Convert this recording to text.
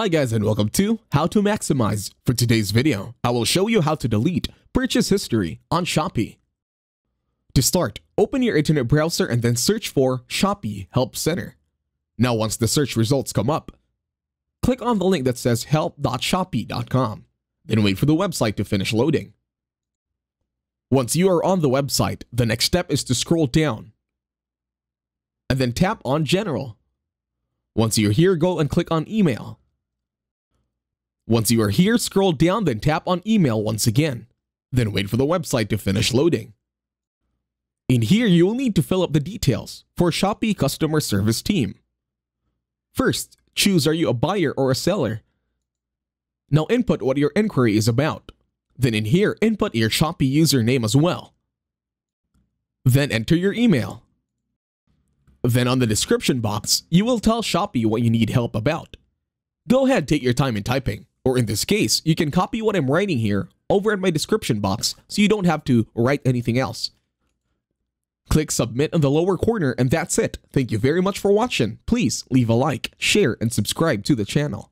Hi guys and welcome to How to Maximize. For today's video, I will show you how to delete purchase history on Shopee. To start, open your internet browser and then search for Shopee Help Center. Now once the search results come up, click on the link that says help.shopee.com. Then wait for the website to finish loading. Once you are on the website, the next step is to scroll down and then tap on General. Once you're here, go and click on Email. Once you are here, scroll down, then tap on Email once again. Then wait for the website to finish loading. In here, you will need to fill up the details for Shopee Customer Service Team. First, choose are you a buyer or a seller. Now input what your inquiry is about. Then in here, input your Shopee username as well. Then enter your email. Then on the description box, you will tell Shopee what you need help about. Go ahead, take your time in typing. Or in this case, you can copy what I'm writing here over in my description box so you don't have to write anything else. Click submit in the lower corner and that's it. Thank you very much for watching. Please leave a like, share, and subscribe to the channel.